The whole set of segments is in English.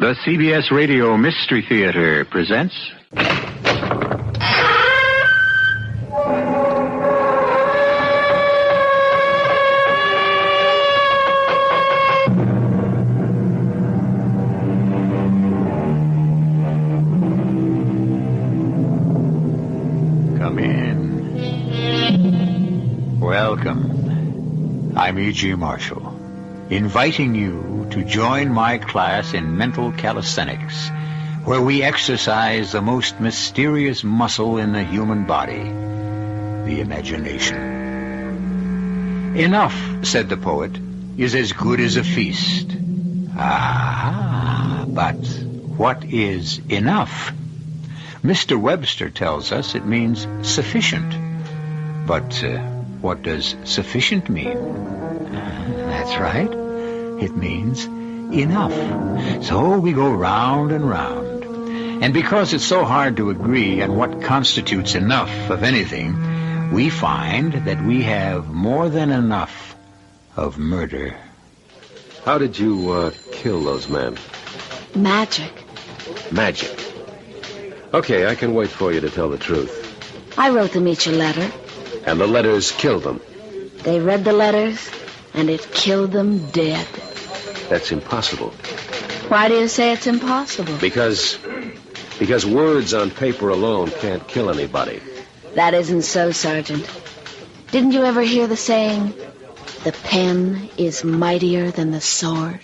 The CBS Radio Mystery Theater presents... Come in. Welcome. I'm E.G. Marshall, inviting you to join my class in mental calisthenics, where we exercise the most mysterious muscle in the human body, the imagination. Enough, said the poet, is as good as a feast. Ah, but what is enough? Mr. Webster tells us it means sufficient. But what does sufficient mean? That's right. It means enough. So we go round and round. And because it's so hard to agree on what constitutes enough of anything, we find that we have more than enough of murder. How did you kill those men? Magic. Magic. Okay, I can wait for you to tell the truth. I wrote them each a letter. And the letters killed them? They read the letters, and it killed them dead. That's impossible. Why do you say it's impossible? Because words on paper alone can't kill anybody. That isn't so, Sergeant. Didn't you ever hear the saying, the pen is mightier than the sword?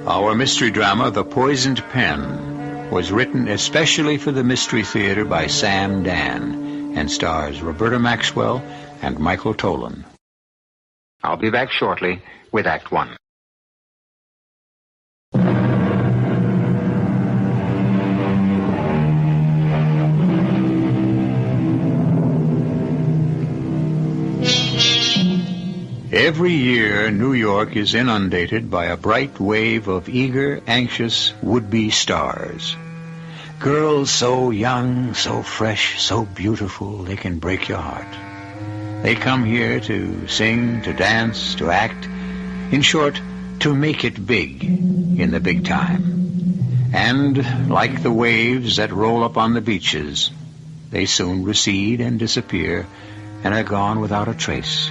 Our mystery drama, The Poisoned Pen, was written especially for the Mystery Theater by Sam Dann and stars Roberta Maxwell and Michael Tolan. I'll be back shortly with Act One. Every year, New York is inundated by a bright wave of eager, anxious, would-be stars. Girls so young, so fresh, so beautiful, they can break your heart. They come here to sing, to dance, to act. In short, to make it big in the big time. And, like the waves that roll up on the beaches, they soon recede and disappear and are gone without a trace.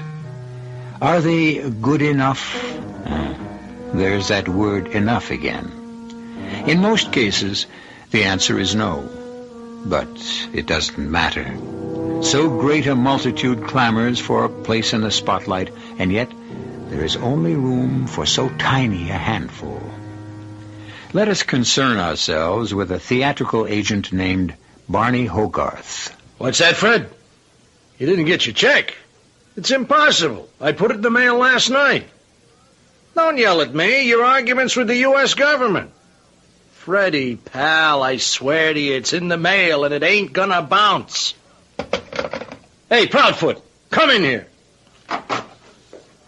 Are they good enough? There's that word enough again. In most cases, the answer is no. But it doesn't matter. So great a multitude clamors for a place in the spotlight, and yet there is only room for so tiny a handful. Let us concern ourselves with a theatrical agent named Barney Hogarth. What's that, Fred? You didn't get your check. It's impossible. I put it in the mail last night. Don't yell at me. Your argument's with the U.S. government. Freddie, pal, I swear to you, it's in the mail and it ain't gonna bounce. Hey, Proudfoot, come in here.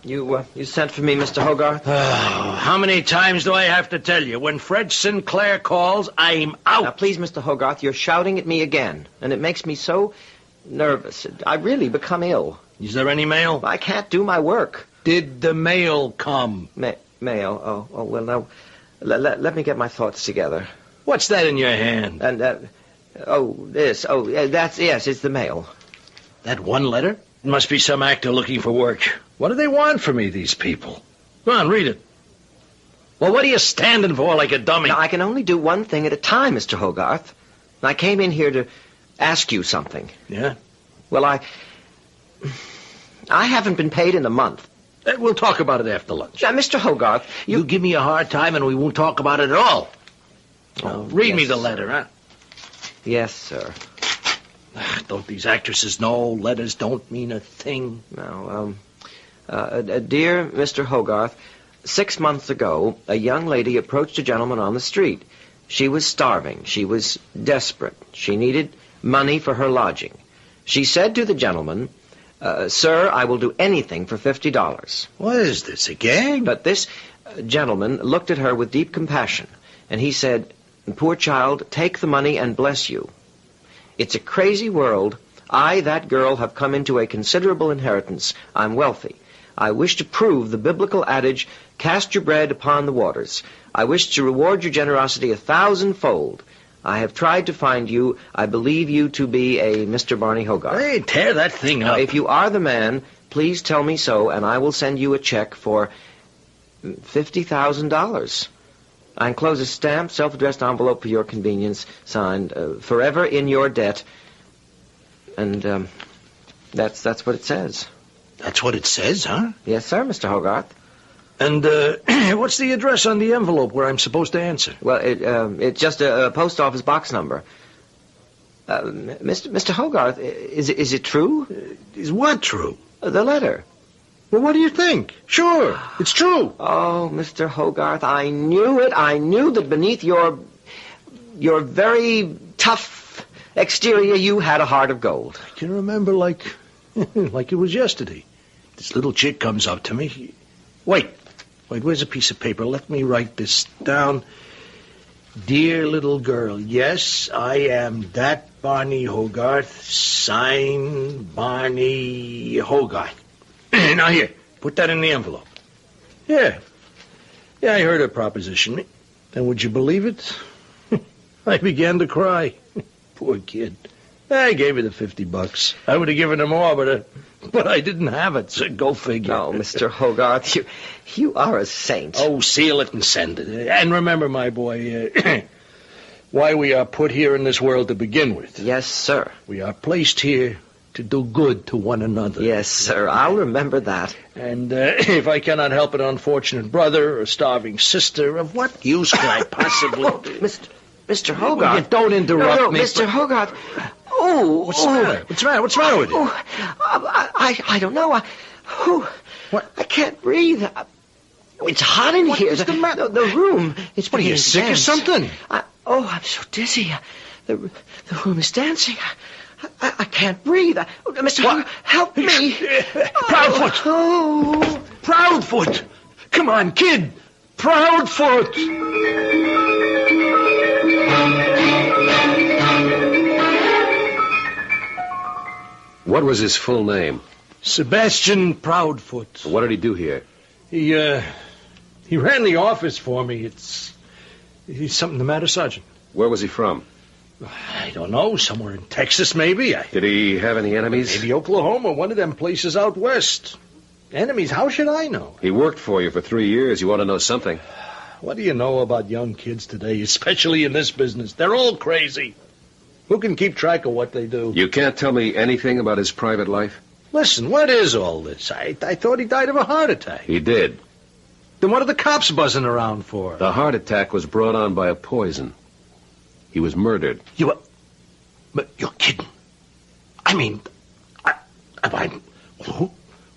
You sent for me, Mr. Hogarth? Oh, how many times do I have to tell you? When Fred Sinclair calls, I'm out. Now, please, Mr. Hogarth, you're shouting at me again, and it makes me so nervous. I really become ill. Is there any mail? I can't do my work. Did the mail come? Mail? Oh, well, now, let me get my thoughts together. What's that in your hand? And, this. Oh, yes, it's the mail. That one letter? It must be some actor looking for work. What do they want from me, these people? Go on, read it. Well, what are you standing for like a dummy? Now, I can only do one thing at a time, Mr. Hogarth. I came in here to ask you something. Yeah? Well, I haven't been paid in a month. We'll talk about it after lunch. Now, Mr. Hogarth, you give me a hard time and we won't talk about it at all. Read yes, me the sir. letter, huh? Yes, sir. Don't these actresses know letters don't mean a thing? No, dear Mr. Hogarth, 6 months ago, a young lady approached a gentleman on the street. She was starving. She was desperate. She needed money for her lodging. She said to the gentleman, Sir, I will do anything for $50. What is this, a gag? But this gentleman looked at her with deep compassion, and he said, Poor child, take the money and bless you. It's a crazy world. I, that girl, have come into a considerable inheritance. I'm wealthy. I wish to prove the biblical adage, cast your bread upon the waters. I wish to reward your generosity 1,000-fold. I have tried to find you. I believe you to be a Mr. Barney Hogarth. Hey, tear that thing up. If you are the man, please tell me so, and I will send you a check for $50,000. I enclose a stamped, self-addressed envelope for your convenience, signed, forever in your debt. And, that's what it says. That's what it says, huh? Yes, sir, Mr. Hogarth. And, what's the address on the envelope where I'm supposed to answer? Well, it's just a post office box number. Mr. Hogarth, is it true? Is what true? The letter. Well, what do you think? Sure, it's true. Oh, Mr. Hogarth, I knew it. I knew that beneath your very tough exterior, you had a heart of gold. I can remember like it was yesterday. This little chick comes up to me. Wait, where's a piece of paper? Let me write this down. Dear little girl, yes, I am that Barney Hogarth. Sign Barney Hogarth. Now here, put that in the envelope. Yeah, I heard her proposition. And would you believe it? I began to cry. Poor kid. I gave her the $50. I would have given her more, but I didn't have it, so go figure. No, Mr. Hogarth, you are a saint. Oh, seal it and send it. And remember, my boy, why we are put here in this world to begin with. Yes, sir. We are placed here to do good to one another. Yes, sir, I'll remember that. And if I cannot help an unfortunate brother or a starving sister, of what use can I possibly... Mr. Hogarth. You don't interrupt me. Mr. Hogarth. Oh, What's the matter? What's the matter with you? I don't know. What? I can't breathe. It's hot in here. What's the matter? The room. It's What, are you sick or something? I'm so dizzy. The room is dancing. I can't breathe. Mr. Hogarth, help me. Proudfoot. Oh. Proudfoot. Come on, kid. Proudfoot. What was his full name? Sebastian Proudfoot. What did he do here? He ran the office for me. He's something the matter, Sergeant. Where was he from? I don't know. Somewhere in Texas, maybe. Did he have any enemies? Maybe Oklahoma, one of them places out west. Enemies? How should I know? He worked for you for 3 years. You ought to know something. What do you know about young kids today, especially in this business? They're all crazy. Who can keep track of what they do? You can't tell me anything about his private life? Listen, what is all this? I thought he died of a heart attack. He did. Then what are the cops buzzing around for? The heart attack was brought on by a poison. He was murdered. But you're kidding. I mean, who'd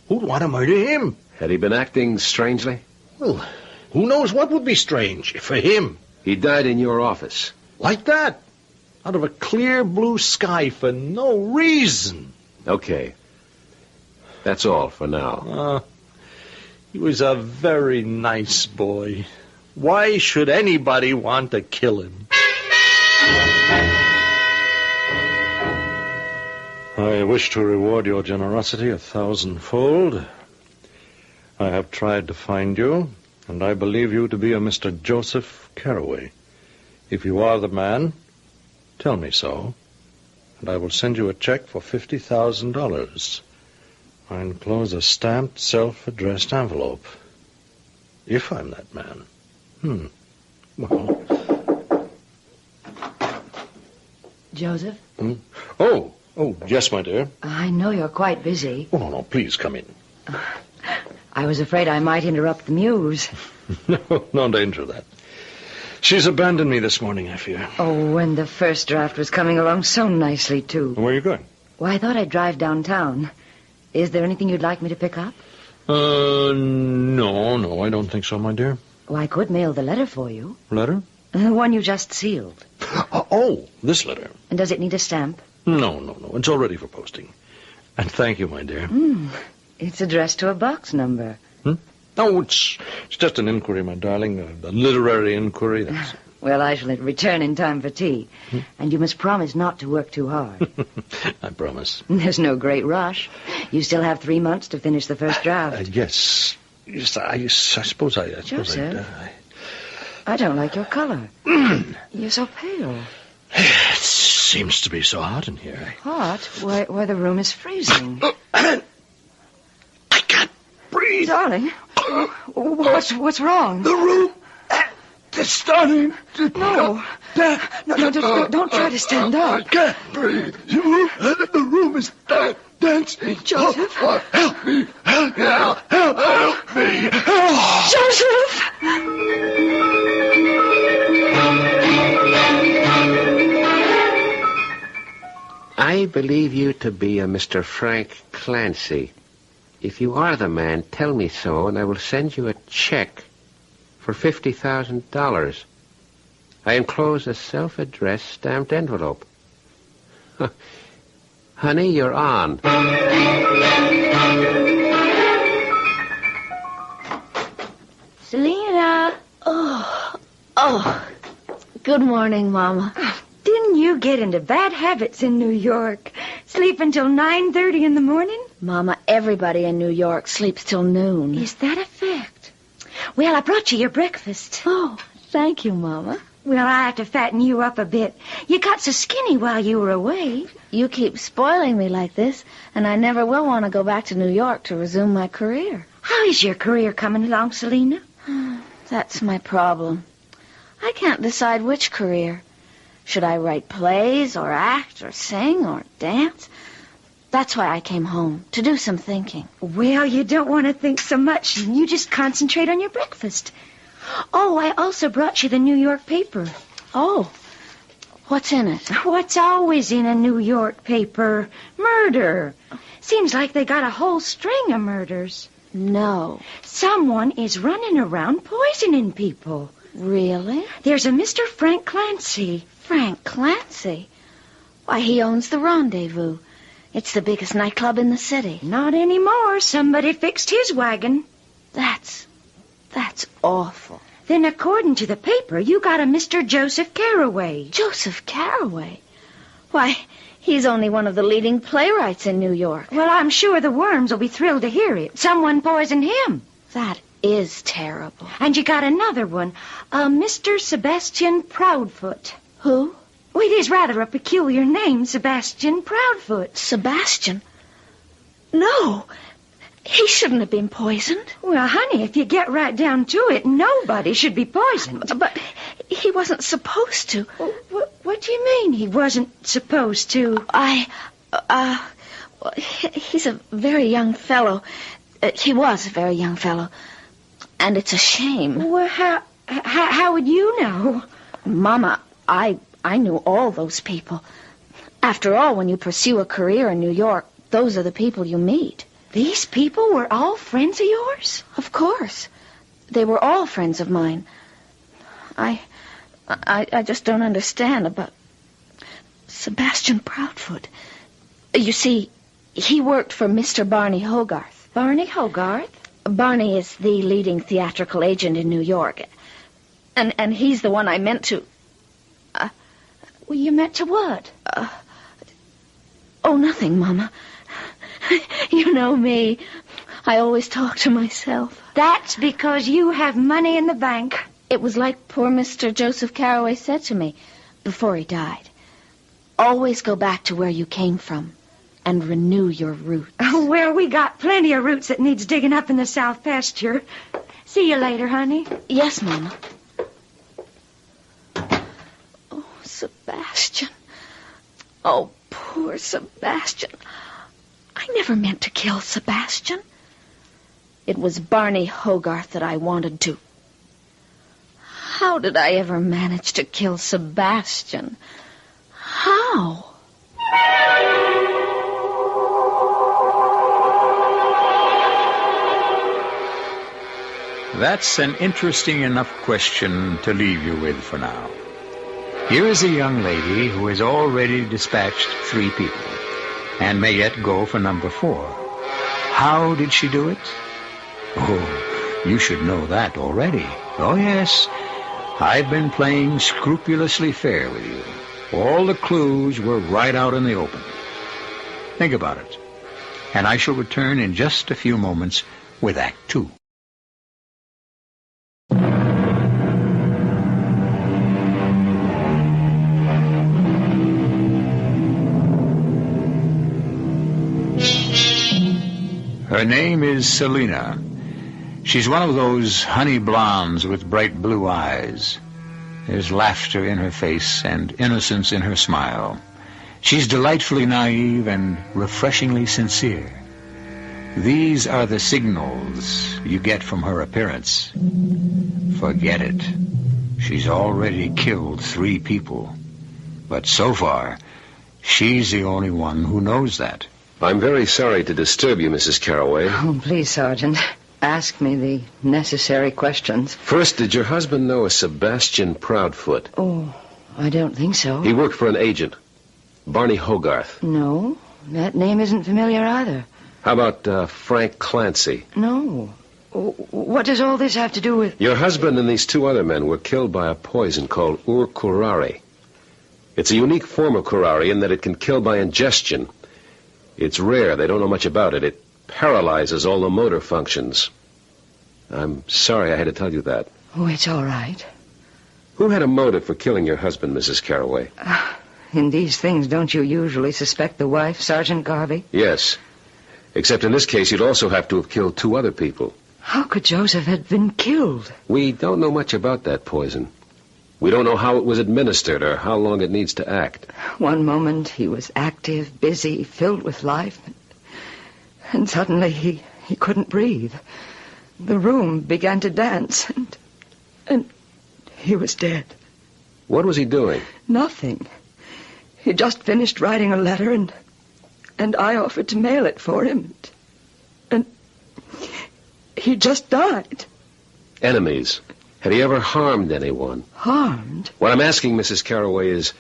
want to murder him? Had he been acting strangely? Well, who knows what would be strange for him? He died in your office. Like that. Out of a clear blue sky for no reason. Okay. That's all for now. He was a very nice boy. Why should anybody want to kill him? I wish to reward your generosity 1,000-fold. I have tried to find you, and I believe you to be a Mr. Joseph Carraway. If you are the man, tell me so, and I will send you a check for $50,000. I enclose a stamped, self-addressed envelope. If I'm that man. Well... Joseph? Oh, yes, my dear. I know you're quite busy. Oh, no, please come in. I was afraid I might interrupt the muse. No danger of that. She's abandoned me this morning, I fear. Oh, and the first draft was coming along so nicely, too. Where are you going? Well, I thought I'd drive downtown. Is there anything you'd like me to pick up? No, I don't think so, my dear. Oh, I could mail the letter for you. Letter? The one you just sealed. Oh, this letter. And does it need a stamp? No. It's all ready for posting. And thank you, my dear. It's addressed to a box number. No, it's just an inquiry, my darling. A literary inquiry. Well, I shall return in time for tea. And you must promise not to work too hard. I promise. There's no great rush. You still have 3 months to finish the first draft. Yes. Yes, I suppose I... Joseph, I don't like your color. You're so pale. It seems to be so hot in here. Hot? Why, the room is freezing. I can't breathe. Darling, what's wrong? The room is starting to... No, don't try to stand I up. can't breathe. The room is dancing. Joseph? Help me. Help me. Joseph! I believe you to be a Mr. Frank Clancy. If you are the man, tell me so, and I will send you a check for $50,000. I enclose a self-addressed stamped envelope. Honey, you're on. Selena. Oh. Good morning, Mama. Didn't you get into bad habits in New York? Sleep until 9:30 in the morning? Mama, everybody in New York sleeps till noon. Is that a fact? Well, I brought you your breakfast. Oh, thank you, Mama. Well, I have to fatten you up a bit. You got so skinny while you were away. You keep spoiling me like this, and I never will want to go back to New York to resume my career. How is your career coming along, Selena? That's my problem. I can't decide which career. Should I write plays or act or sing or dance? That's why I came home, to do some thinking. Well, you don't want to think so much. You just concentrate on your breakfast. Oh, I also brought you the New York paper. Oh, what's in it? What's always in a New York paper? Murder. Seems like they got a whole string of murders. No. Someone is running around poisoning people. Really? There's a Mr. Frank Clancy. Frank Clancy? Why, he owns the Rendezvous. It's the biggest nightclub in the city. Not anymore. Somebody fixed his wagon. That's awful. Then according to the paper, you got a Mr. Joseph Carraway. Joseph Carraway? Why, he's only one of the leading playwrights in New York. Well, I'm sure the worms will be thrilled to hear it. Someone poisoned him. That is terrible. And you got another one, a Mr. Sebastian Proudfoot. Who? Well, it is rather a peculiar name, Sebastian Proudfoot. Sebastian? No, he shouldn't have been poisoned. Well, honey, if you get right down to it, nobody should be poisoned. But he wasn't supposed to. What do you mean he wasn't supposed to? He's a very young fellow. He was a very young fellow. And it's a shame. Well, how would you know? Mama, I knew all those people. After all, when you pursue a career in New York, those are the people you meet. These people were all friends of yours? Of course. They were all friends of mine. I just don't understand about Sebastian Proudfoot. You see, he worked for Mr. Barney Hogarth. Barney Hogarth? Barney is the leading theatrical agent in New York. And he's the one I meant to... Well, you meant to what? Nothing, Mama. You know me. I always talk to myself. That's because you have money in the bank. It was like poor Mr. Joseph Carraway said to me before he died. Always go back to where you came from and renew your roots. Oh, well, we got plenty of roots that needs digging up in the south pasture. See you later, honey. Yes, Mama. Oh, Sebastian. Oh, poor Sebastian. I never meant to kill Sebastian. It was Barney Hogarth that I wanted to. How did I ever manage to kill Sebastian? How? That's an interesting enough question to leave you with for now. Here is a young lady who has already dispatched 3 people and may yet go for number 4. How did she do it? Oh, you should know that already. Oh, yes. I've been playing scrupulously fair with you. All the clues were right out in the open. Think about it. And I shall return in just a few moments with Act Two. Her name is Selina. She's one of those honey blondes with bright blue eyes. There's laughter in her face and innocence in her smile. She's delightfully naive and refreshingly sincere. These are the signals you get from her appearance. Forget it. She's already killed 3 people. But so far, she's the only one who knows that. I'm very sorry to disturb you, Mrs. Carraway. Oh, please, Sergeant. Ask me the necessary questions. First, did your husband know a Sebastian Proudfoot? Oh, I don't think so. He worked for an agent, Barney Hogarth. No, that name isn't familiar either. How about Frank Clancy? No. What does all this have to do with... Your husband and these 2 other men were killed by a poison called curare. It's a unique form of curare in that it can kill by ingestion. It's rare. They don't know much about it. It paralyzes all the motor functions. I'm sorry I had to tell you that. Oh, it's all right. Who had a motive for killing your husband, Mrs. Carraway? In these things, don't you usually suspect the wife, Sergeant Garvey? Yes. Except in this case, you'd also have to have killed 2 other people. How could Joseph have been killed? We don't know much about that poison. We don't know how it was administered or how long it needs to act. One moment he was active, busy, filled with life. And suddenly he couldn't breathe. The room began to dance, and he was dead. What was he doing? Nothing. He just finished writing a letter, and I offered to mail it for him. And he just died. Enemies. Had he ever harmed anyone? Harmed? What I'm asking, Mrs. Carraway, is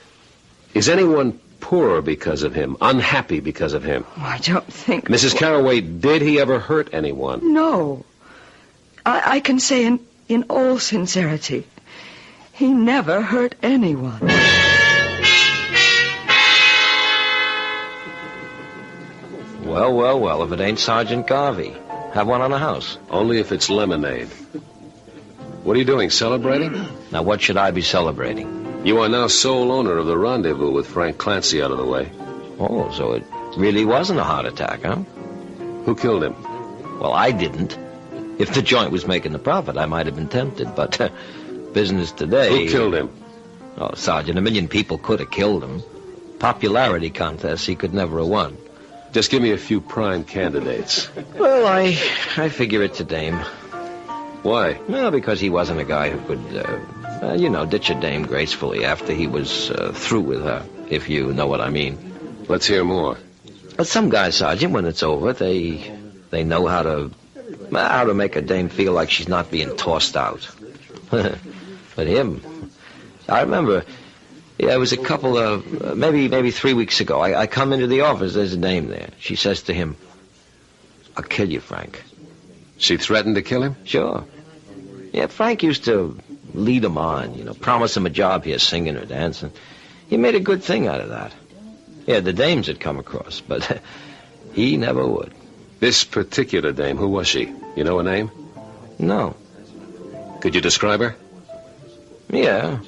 anyone poorer because of him, unhappy because of him? Oh, I don't think... Mrs. Carraway, did he ever hurt anyone? No. I can say in all sincerity, he never hurt anyone. Well, if it ain't Sergeant Garvey. Have one on the house. Only if it's lemonade. What are you doing, celebrating? Now, what should I be celebrating? You are now sole owner of the rendezvous with Frank Clancy out of the way. Oh, so it really wasn't a heart attack, huh? Who killed him? Well, I didn't. If the joint was making a profit, I might have been tempted, but business today... Who killed him? Oh, Sergeant, 1 million people could have killed him. Popularity contests he could never have won. Just give me a few prime candidates. Well, I figure it's a dame. Why? Well, because he wasn't a guy who could, ditch a dame gracefully after he was through with her, if you know what I mean. Let's hear more. But some guys, Sergeant, when it's over, they know how to make a dame feel like she's not being tossed out. But him, I remember, it was a couple of, maybe 3 weeks ago, I come into the office, there's a dame there. She says to him, "I'll kill you, Frank." She threatened to kill him? Sure. Yeah, Frank used to lead him on, promise him a job here, singing or dancing. He made a good thing out of that. Yeah, the dames had come across, but he never would. This particular dame, who was she? You know her name? No. Could you describe her? Yeah.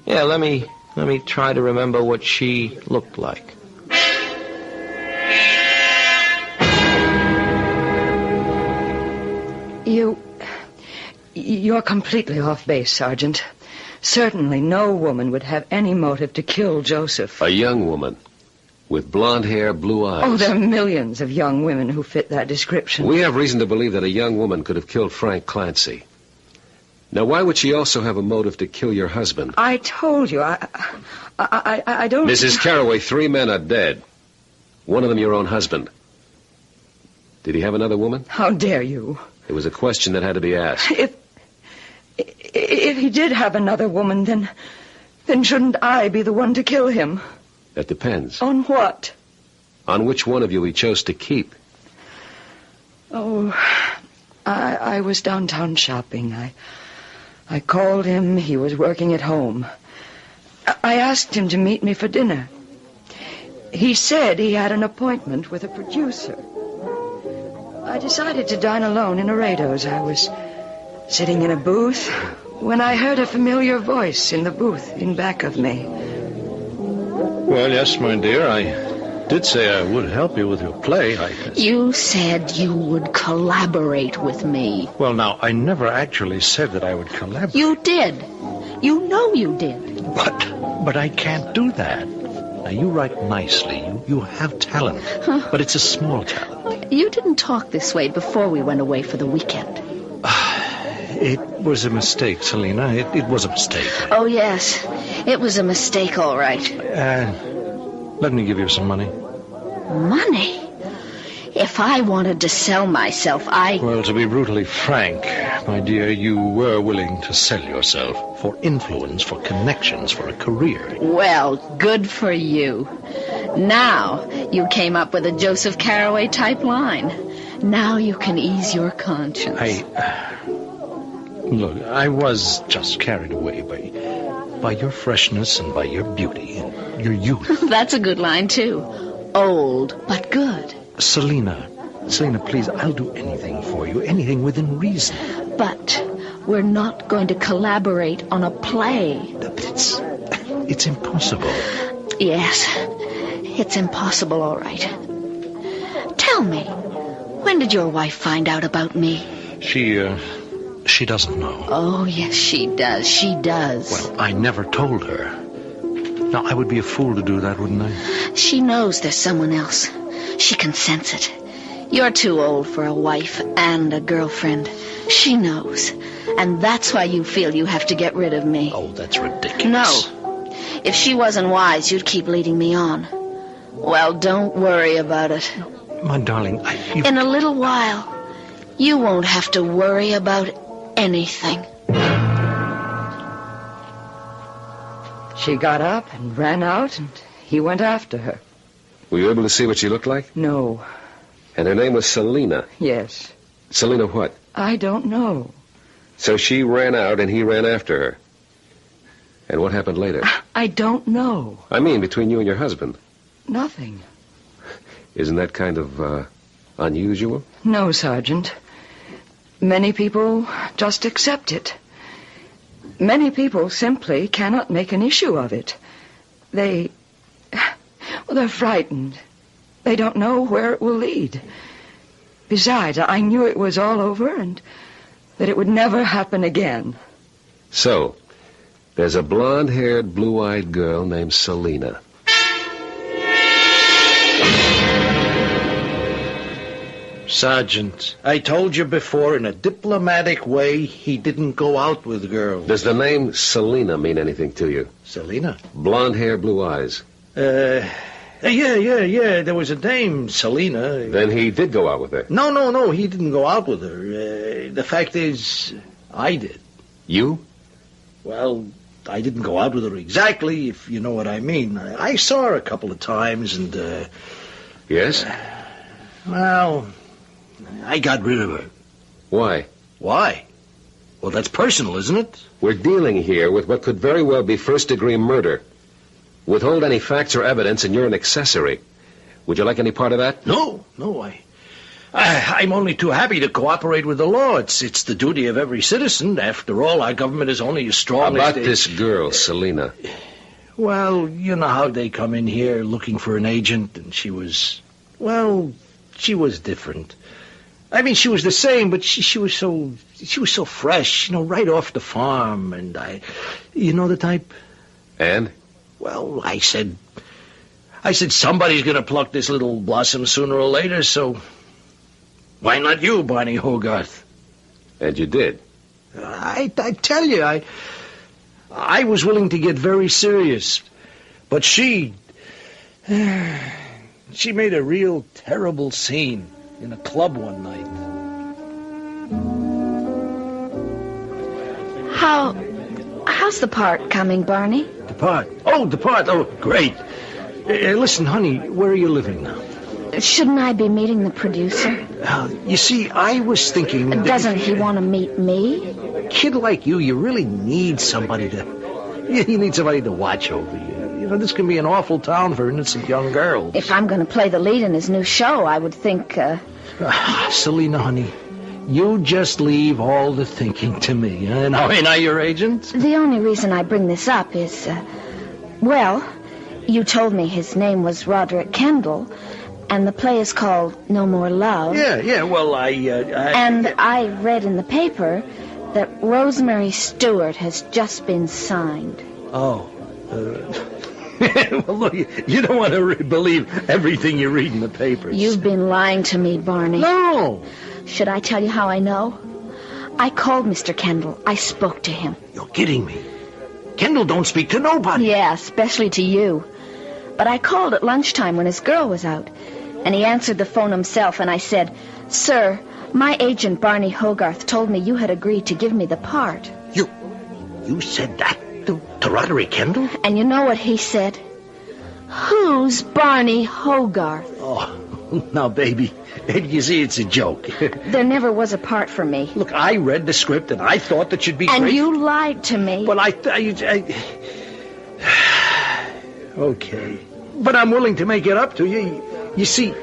Yeah, let me try to remember what she looked like. You're completely off base, Sergeant. Certainly no woman would have any motive to kill Joseph. A young woman with blonde hair, blue eyes. Oh, there are millions of young women who fit that description. We have reason to believe that a young woman could have killed Frank Clancy. Now, why would she also have a motive to kill your husband? I told you, I don't... Mrs. Carraway, 3 men are dead. One of them your own husband. Did he have another woman? How dare you? It was a question that had to be asked. If he did have another woman, then shouldn't I be the one to kill him? That depends. On what? On which one of you he chose to keep. Oh, I was downtown shopping. I called him. He was working at home. I asked him to meet me for dinner. He said he had an appointment with a producer. I decided to dine alone in Laredo's. I was sitting in a booth when I heard a familiar voice in the booth in back of me. Well, yes, my dear, I did say I would help you with your play. You said you would collaborate with me. Well, now, I never actually said that I would collaborate. You did. You know you did. But I can't do that. Now, you write nicely. You have talent. But it's a small talent. You didn't talk this way before we went away for the weekend. It was a mistake, Selina. It was a mistake. Oh, yes. It was a mistake, all right. Let me give you some money. Money? If I wanted to sell myself, Well, to be brutally frank, my dear, you were willing to sell yourself for influence, for connections, for a career. Well, good for you. Now you came up with a Joseph Carraway-type line. Now you can ease your conscience. Look, I was just carried away by your freshness and by your beauty and your youth. That's a good line, too. Old, but good. Selina, please, I'll do anything for you, anything within reason. But we're not going to collaborate on a play. But it's impossible. Yes, it's impossible, all right. Tell me, when did your wife find out about me? She doesn't know. Oh, yes, she does. She does. Well, I never told her. Now, I would be a fool to do that, wouldn't I? She knows there's someone else. She can sense it. You're too old for a wife and a girlfriend. She knows. And that's why you feel you have to get rid of me. Oh, that's ridiculous. No. If she wasn't wise, you'd keep leading me on. Well, don't worry about it. My darling, In a little while, you won't have to worry about anything. She got up and ran out, and he went after her. Were you able to see what she looked like? No. And her name was Selina? Yes. Selina what? I don't know. So she ran out and he ran after her. And what happened later? I don't know. I mean, between you and your husband. Nothing. Isn't that kind of, unusual? No, Sergeant. Many people just accept it. Many people simply cannot make an issue of it. They're frightened. They don't know where it will lead. Besides, I knew it was all over and that it would never happen again. So, there's a blonde-haired, blue-eyed girl named Selina. Sergeant, I told you before, in a diplomatic way, he didn't go out with girls. Does the name Selina mean anything to you? Selina? Blonde hair, blue eyes. Yeah. There was a name, Selina. Then he did go out with her? No, he didn't go out with her. The fact is, I did. You? Well, I didn't go out with her exactly, if you know what I mean. I saw her a couple of times, and, Yes? Well, I got rid of her. Why? Why? Well, that's personal, isn't it? We're dealing here with what could very well be first-degree murder. Withhold any facts or evidence, and you're an accessory. Would you like any part of that? No, I'm only too happy to cooperate with the law. It's the duty of every citizen. After all, our government is only as strong About as... this girl, Selina. Well, you know how they come in here looking for an agent, and she was different. I mean, she was the same, but she was so fresh, right off the farm, and you know the type? And? Well, I said somebody's going to pluck this little blossom sooner or later, so why not you, Barney Hogarth? And you did? I tell you, I was willing to get very serious, but she made a real terrible scene in a club one night. How's the part coming, Barney? The part? Oh, great. Listen, honey, where are you living now? Shouldn't I be meeting the producer? You see, I was thinking... Doesn't he want to meet me? kid like you really need somebody you need somebody to watch over you. You know, this can be an awful town for innocent young girls. If I'm going to play the lead in his new show, I would think, Selina, honey, you just leave all the thinking to me. Ain't I your agent? The only reason I bring this up is, well, you told me his name was Roderick Kendall, and the play is called No More Love. Yeah, well, And I read in the paper that Rosemary Stewart has just been signed. Oh, well, look, you don't want to believe everything you read in the papers. You've been lying to me, Barney. No! Should I tell you how I know? I called Mr. Kendall. I spoke to him. You're kidding me. Kendall don't speak to nobody. Yeah, especially to you. But I called at lunchtime when his girl was out, and he answered the phone himself, and I said, "Sir, my agent Barney Hogarth told me you had agreed to give me the part." You said that to Roderick Kendall? And you know what he said? "Who's Barney Hogarth?" Oh, now, baby, you see, it's a joke. There never was a part for me. Look, I read the script, and I thought that you'd be And great. you lied to me. Well, okay. But I'm willing to make it up to you. You see,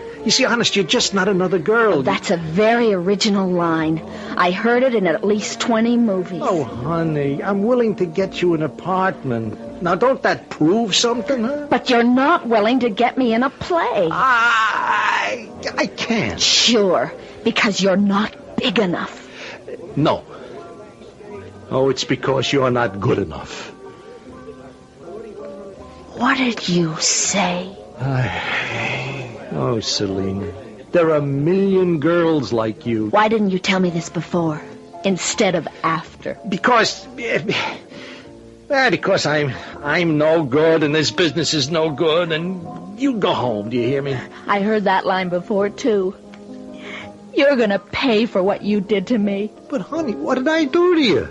honest, you're just not another girl. That's a very original line. I heard it in at least 20 movies. Oh, honey, I'm willing to get you an apartment. Now, don't that prove something, huh? But you're not willing to get me in a play. I can't. Sure, because you're not big enough. No. Oh, it's because you're not good enough. What did you say? Oh, Selina, there are a million girls like you. Why didn't you tell me this before, instead of after? Because I'm no good, and this business is no good, and you go home, do you hear me? I heard that line before, too. You're gonna pay for what you did to me. But, honey, what did I do to you?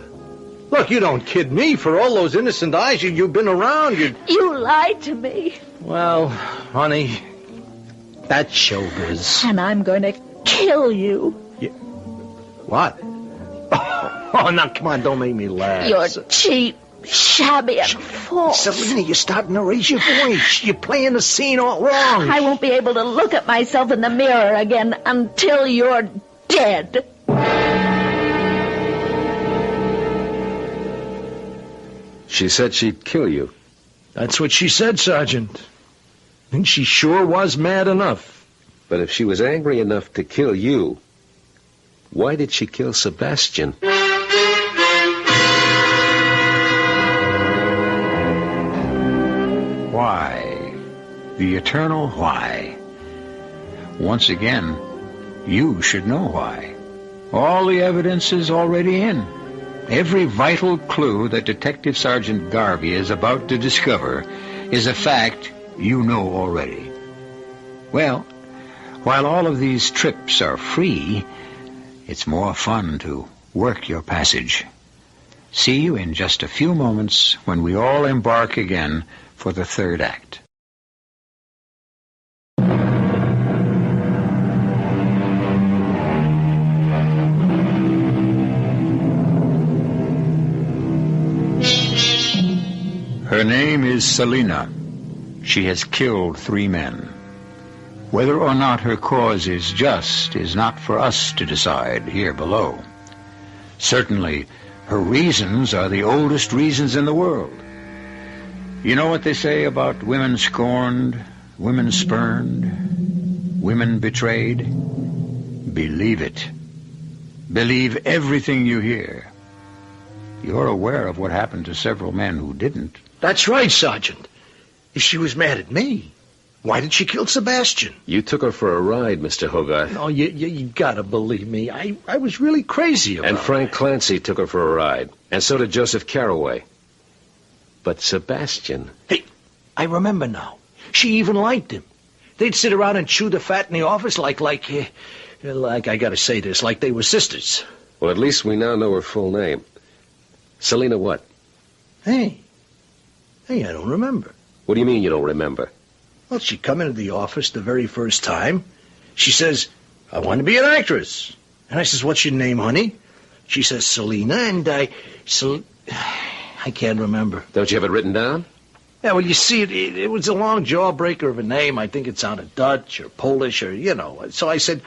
Look, you don't kid me. For all those innocent eyes you've been around, You lied to me. Well, honey, that's showbiz. And I'm going to kill you. What? Oh, now, come on, don't make me laugh. You're cheap, shabby, and false. Selina, you're starting to raise your voice. You're playing the scene all wrong. I won't be able to look at myself in the mirror again until you're dead. She said she'd kill you. That's what she said, Sergeant. And she sure was mad enough. But if she was angry enough to kill you, why did she kill Sebastian? Why? The eternal why. Once again, you should know why. All the evidence is already in. Every vital clue that Detective Sergeant Garvey is about to discover is a fact you know already. Well, while all of these trips are free, it's more fun to work your passage. See you in just a few moments when we all embark again for the third act. Her name is Selina. She has killed 3 men. Whether or not her cause is just is not for us to decide here below. Certainly, her reasons are the oldest reasons in the world. You know what they say about women scorned, women spurned, women betrayed? Believe it. Believe everything you hear. You're aware of what happened to several men who didn't. That's right, Sergeant. If she was mad at me, why did she kill Sebastian? You took her for a ride, Mr. Hogarth. No, you gotta believe me. I was really crazy about And Frank it. Clancy took her for a ride. And so did Joseph Carraway. But Sebastian... Hey, I remember now. She even liked him. They'd sit around and chew the fat in the office like I gotta say this, like they were sisters. Well, at least we now know her full name. Selina what? Hey, I don't remember. What do you mean you don't remember? Well, she come into the office the very first time. She says, I want to be an actress. And I says, what's your name, honey? She says Selena, and I can't remember. Don't you have it written down? Yeah, well, you see, it was a long jawbreaker of a name. I think it sounded Dutch or Polish or, So I said,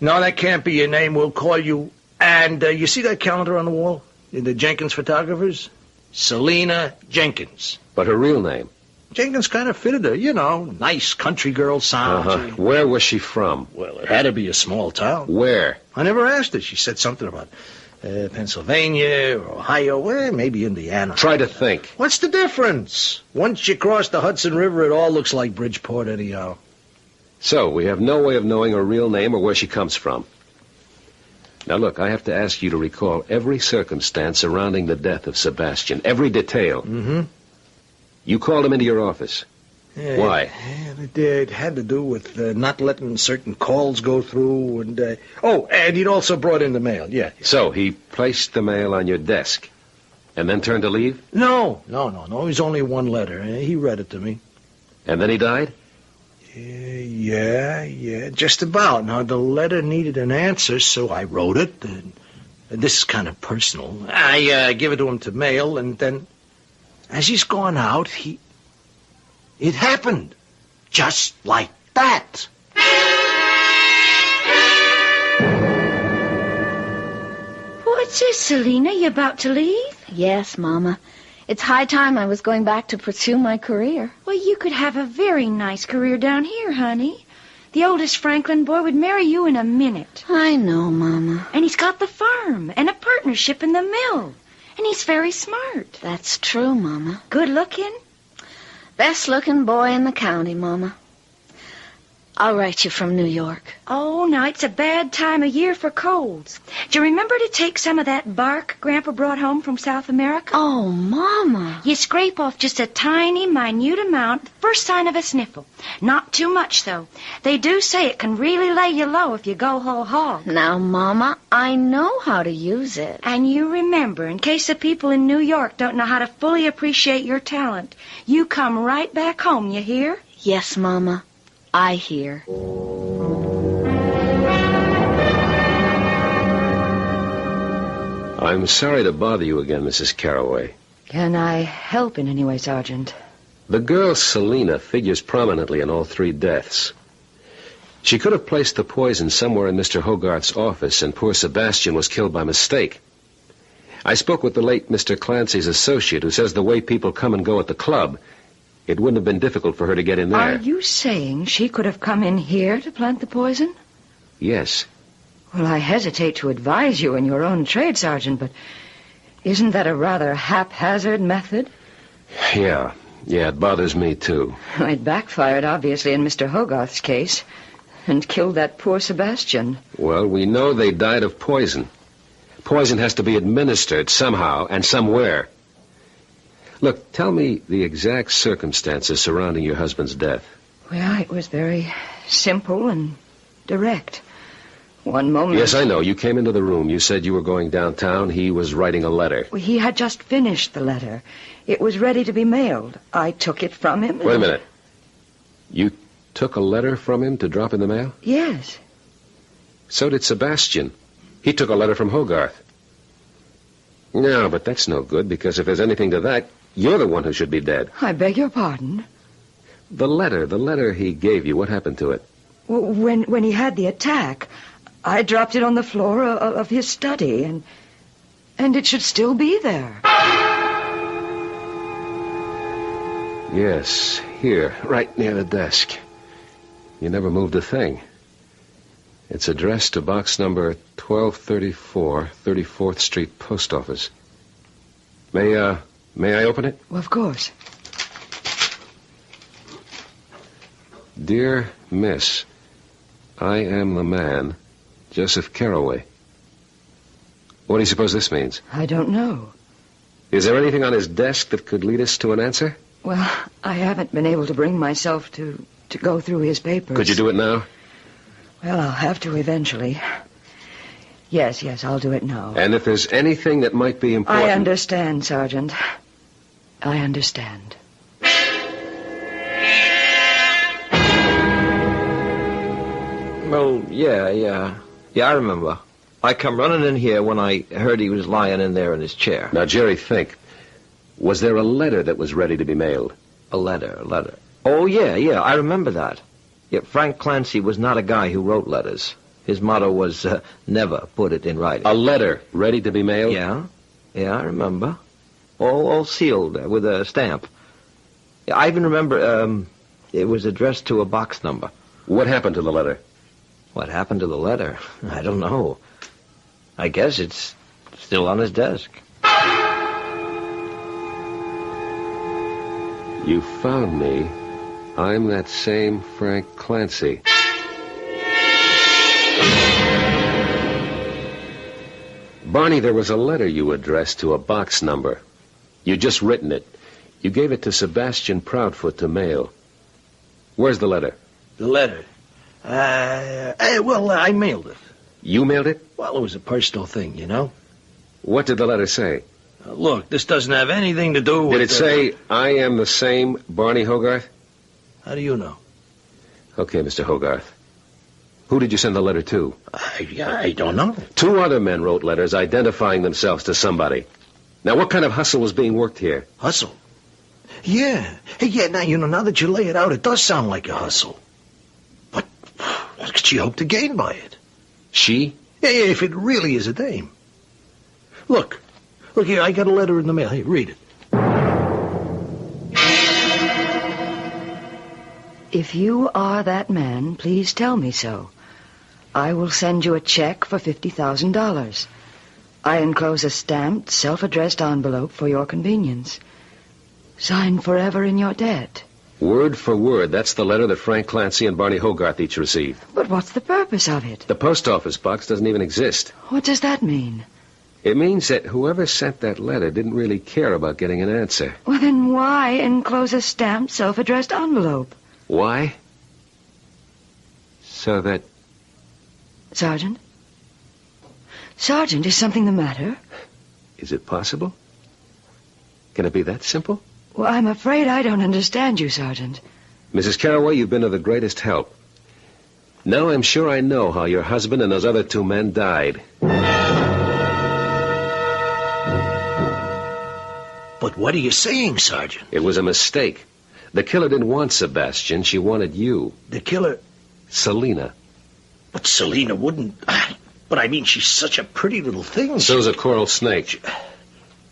no, that can't be your name. We'll call you... And you see that calendar on the wall? The Jenkins photographers? Selena Jenkins. But her real name? Jenkins kind of fitted her, nice country girl sound. Where was she from? Well, it had to be a small town. Where? I never asked her. She said something about Pennsylvania or Ohio, maybe Indiana. Try to think. What's the difference? Once you cross the Hudson River, it all looks like Bridgeport anyhow. So, we have no way of knowing her real name or where she comes from. Now, look, I have to ask you to recall every circumstance surrounding the death of Sebastian, every detail. Mm-hmm. You called him into your office. Yeah, Why? It had to do with not letting certain calls go through, and and he'd also brought in the mail, yeah. So, he placed the mail on your desk, and then turned to leave? No. It was only one letter. He read it to me. And then he died? Yeah, just about. Now, the letter needed an answer, so I wrote it. And this is kind of personal. I give it to him to mail, and then, as he's gone out, it happened. Just like that. What's this, Selena? You about to leave? Yes, Mama. It's high time I was going back to pursue my career. Well, you could have a very nice career down here, honey. The oldest Franklin boy would marry you in a minute. I know, Mama. And he's got the farm and a partnership in the mill. And he's very smart. That's true, Mama. Good looking. Best looking boy in the county, Mama. I'll write you from New York. Oh, now it's a bad time of year for colds. Do you remember to take some of that bark Grandpa brought home from South America? Oh, Mama. You scrape off just a tiny, minute amount, the first sign of a sniffle. Not too much, though. They do say it can really lay you low if you go whole hog. Now, Mama, I know how to use it. And you remember, in case the people in New York don't know how to fully appreciate your talent, you come right back home, you hear? Yes, Mama. I hear. I'm sorry to bother you again, Mrs. Carroway. Can I help in any way, Sergeant? The girl Selena figures prominently in all three deaths. She could have placed the poison somewhere in Mr. Hogarth's office, and poor Sebastian was killed by mistake. I spoke with the late Mr. Clancy's associate, who says the way people come and go at the club, it wouldn't have been difficult for her to get in there. Are you saying she could have come in here to plant the poison? Yes. Well, I hesitate to advise you in your own trade, Sergeant, but isn't that a rather haphazard method? Yeah, it bothers me, too. It backfired, obviously, in Mr. Hogarth's case, and killed that poor Sebastian. Well, we know they died of poison. Poison has to be administered somehow and somewhere. Look, tell me the exact circumstances surrounding your husband's death. Well, it was very simple and direct. One moment... Yes, I know. You came into the room. You said you were going downtown. He was writing a letter. Well, he had just finished the letter. It was ready to be mailed. I took it from him. Wait a minute. You took a letter from him to drop in the mail? Yes. So did Sebastian. He took a letter from Hogarth. No, but that's no good, because if there's anything to that, you're the one who should be dead. I beg your pardon? The letter he gave you, what happened to it? Well, when he had the attack, I dropped it on the floor of his study, and it should still be there. Yes, here, right near the desk. You never moved a thing. It's addressed to box number 1234, 34th Street Post Office. May I open it? Well, of course. Dear Miss, I am the man, Joseph Carroway. What do you suppose this means? I don't know. Is there anything on his desk that could lead us to an answer? Well, I haven't been able to bring myself to go through his papers. Could you do it now? Well, I'll have to eventually. Yes, I'll do it now. And if there's anything that might be important... I understand, Sergeant. I understand. Well, yeah, I remember. I come running in here when I heard he was lying in there in his chair. Now, Jerry, think. Was there a letter that was ready to be mailed? A letter. Oh, yeah, I remember that. Yet Frank Clancy was not a guy who wrote letters. His motto was, never put it in writing. A letter ready to be mailed? Yeah, I remember. All sealed with a stamp. I even remember it was addressed to a box number. What happened to the letter? What happened to the letter? I don't know. I guess it's still on his desk. You found me. I'm that same Frank Clancy. Barney, there was a letter you addressed to a box number. You'd just written it. You gave it to Sebastian Proudfoot to mail. Where's the letter? The letter? I mailed it. You mailed it? Well, it was a personal thing, you know. What did the letter say? Look, this doesn't have anything to do with... Did it say, I am the same Barney Hogarth? How do you know? Okay, Mr. Hogarth. Who did you send the letter to? I don't know. 2 other men wrote letters identifying themselves to somebody. Now, what kind of hustle was being worked here? Hustle? Yeah. Now that you lay it out, it does sound like a hustle. But what could she hope to gain by it? She? Yeah, if it really is a dame. Look here, I got a letter in the mail. Hey, read it. If you are that man, please tell me so. I will send you a check for $50,000. I enclose a stamped, self-addressed envelope for your convenience. Signed forever in your debt. Word for word, that's the letter that Frank Clancy and Barney Hogarth each received. But what's the purpose of it? The post office box doesn't even exist. What does that mean? It means that whoever sent that letter didn't really care about getting an answer. Well, then why enclose a stamped, self-addressed envelope? Why? So that... Sergeant? Sergeant, is something the matter? Is it possible? Can it be that simple? Well, I'm afraid I don't understand you, Sergeant. Mrs. Carraway, you've been of the greatest help. Now I'm sure I know how your husband and those other 2 men died. But what are you saying, Sergeant? It was a mistake. The killer didn't want Sebastian. She wanted you. The killer? Selina. But Selina wouldn't... But I mean, she's such a pretty little thing. So's a coral snake.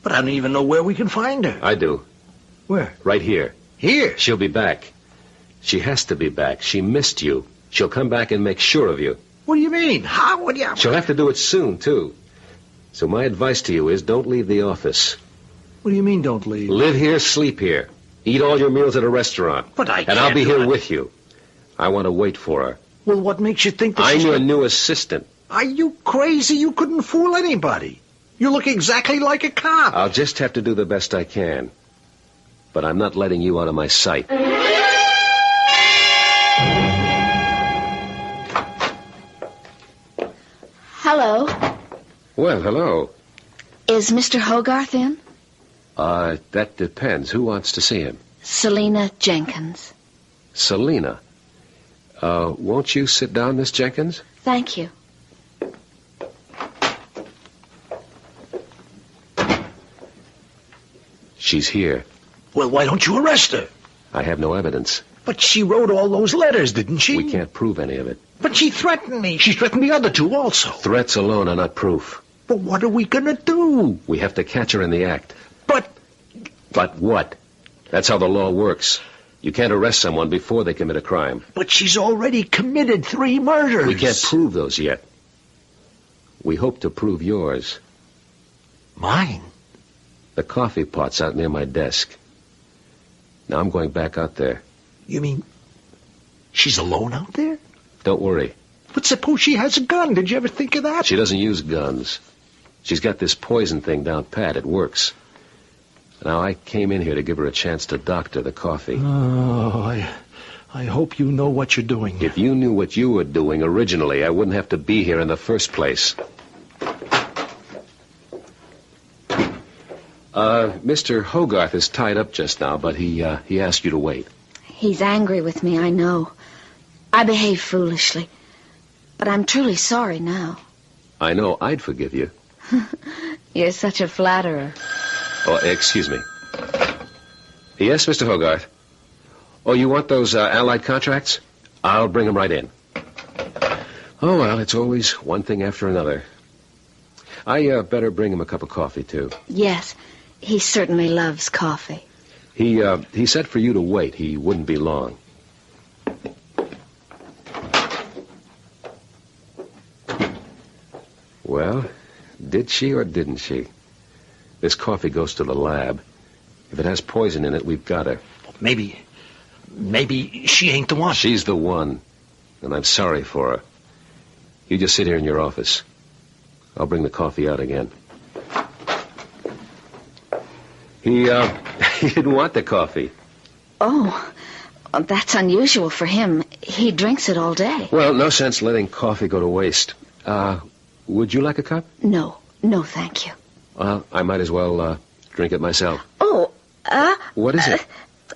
But I don't even know where we can find her. I do. Where? Right here. Here? She'll be back. She has to be back. She missed you. She'll come back and make sure of you. What do you mean? How would you... She'll have to do it soon, too. So my advice to you is don't leave the office. What do you mean, don't leave? Live here, sleep here. Eat all your meals at a restaurant. But I can't... And I'll be here with you. I want to wait for her. Well, what makes you think that I'm your new assistant. Are you crazy? You couldn't fool anybody. You look exactly like a cop. I'll just have to do the best I can. But I'm not letting you out of my sight. Hello. Well, hello. Is Mr. Hogarth in? That depends. Who wants to see him? Selina Jenkins. Selina. Won't you sit down, Miss Jenkins? Thank you. She's here. Well, why don't you arrest her? I have no evidence. But she wrote all those letters, didn't she? We can't prove any of it. But she threatened me. She threatened the other 2 also. Threats alone are not proof. But what are we going to do? We have to catch her in the act. But what? That's how the law works. You can't arrest someone before they commit a crime. But she's already committed 3 murders. We can't prove those yet. We hope to prove yours. Mine? The coffee pot's out near my desk. Now I'm going back out there. You mean she's alone out there? Don't worry. But suppose she has a gun. Did you ever think of that? She doesn't use guns. She's got this poison thing down pat. It works. Now, I came in here to give her a chance to doctor the coffee. Oh, I hope you know what you're doing. If you knew what you were doing originally, I wouldn't have to be here in the first place. Mr. Hogarth is tied up just now, but he asked you to wait. He's angry with me, I know. I behaved foolishly. But I'm truly sorry now. I know I'd forgive you. You're such a flatterer. Oh, excuse me. Yes, Mr. Hogarth. Oh, you want those Allied contracts? I'll bring them right in. Oh, well, it's always one thing after another. I better bring him a cup of coffee, too. Yes, he certainly loves coffee. He said for you to wait. He wouldn't be long. Well, did she or didn't she? This coffee goes to the lab. If it has poison in it, we've got her. Maybe she ain't the one. She's the one, and I'm sorry for her. You just sit here in your office. I'll bring the coffee out again. He didn't want the coffee. Oh, that's unusual for him. He drinks it all day. Well, no sense letting coffee go to waste. Would you like a cup? No, thank you. Well, I might as well drink it myself. Oh, What is it?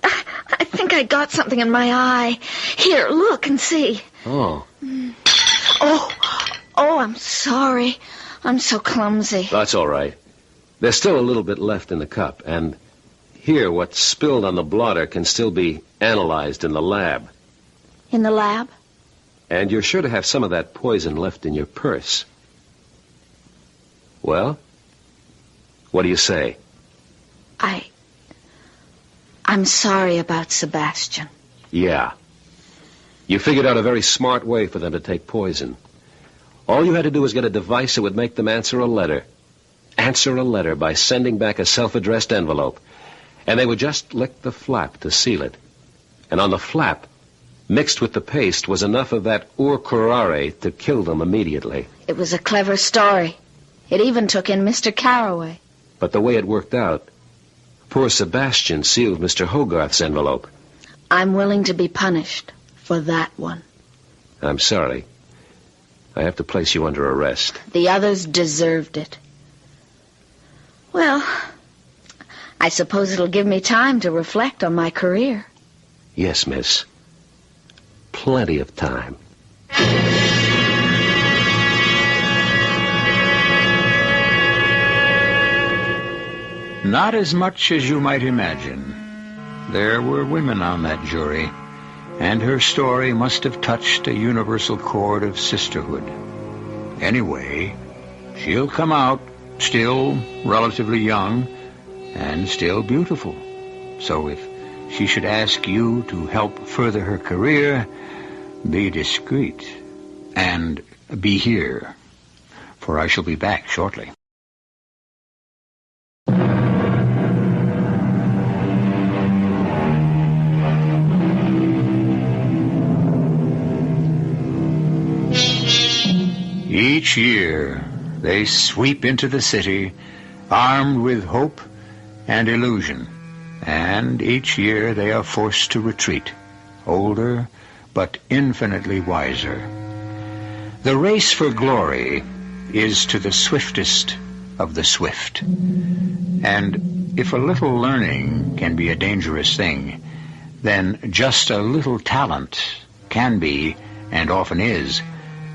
I think I got something in my eye. Here, look and see. Oh. Oh, I'm sorry. I'm so clumsy. That's all right. There's still a little bit left in the cup, and here, what's spilled on the blotter can still be analyzed in the lab. In the lab? And you're sure to have some of that poison left in your purse. Well, what do you say? I'm sorry about Sebastian. Yeah. You figured out a very smart way for them to take poison. All you had to do was get a device that would make them answer a letter. Answer a letter by sending back a self-addressed envelope. And they would just lick the flap to seal it. And on the flap, mixed with the paste, was enough of that ur curare to kill them immediately. It was a clever story. It even took in Mr. Carroway. But the way it worked out, poor Sebastian sealed Mr. Hogarth's envelope. I'm willing to be punished for that one. I'm sorry. I have to place you under arrest. The others deserved it. Well, I suppose it'll give me time to reflect on my career. Yes, miss. Plenty of time. Not as much as you might imagine. There were women on that jury, and her story must have touched a universal chord of sisterhood. Anyway, she'll come out still relatively young and still beautiful. So if she should ask you to help further her career, be discreet and be here, for I shall be back shortly. Each year, they sweep into the city, armed with hope and illusion. And each year they are forced to retreat, older but infinitely wiser. The race for glory is to the swiftest of the swift. And if a little learning can be a dangerous thing, then just a little talent can be, and often is,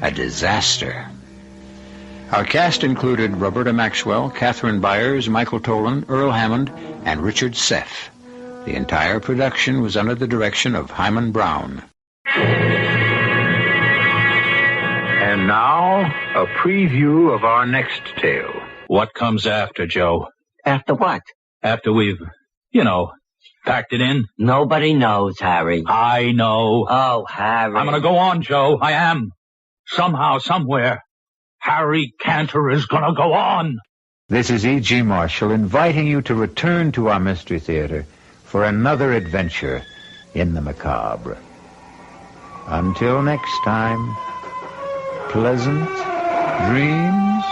a disaster. Our cast included Roberta Maxwell, Catherine Byers, Michael Tolan, Earl Hammond, and Richard Seth. The entire production was under the direction of Himan Brown. And now, a preview of our next tale. What comes after, Joe? After what? After we've, packed it in? Nobody knows, Harry. I know. Oh, Harry. I'm going to go on, Joe. I am. Somehow, somewhere, Harry Cantor is going to go on. This is E.G. Marshall inviting you to return to our Mystery Theater for another adventure in the macabre. Until next time, pleasant dreams.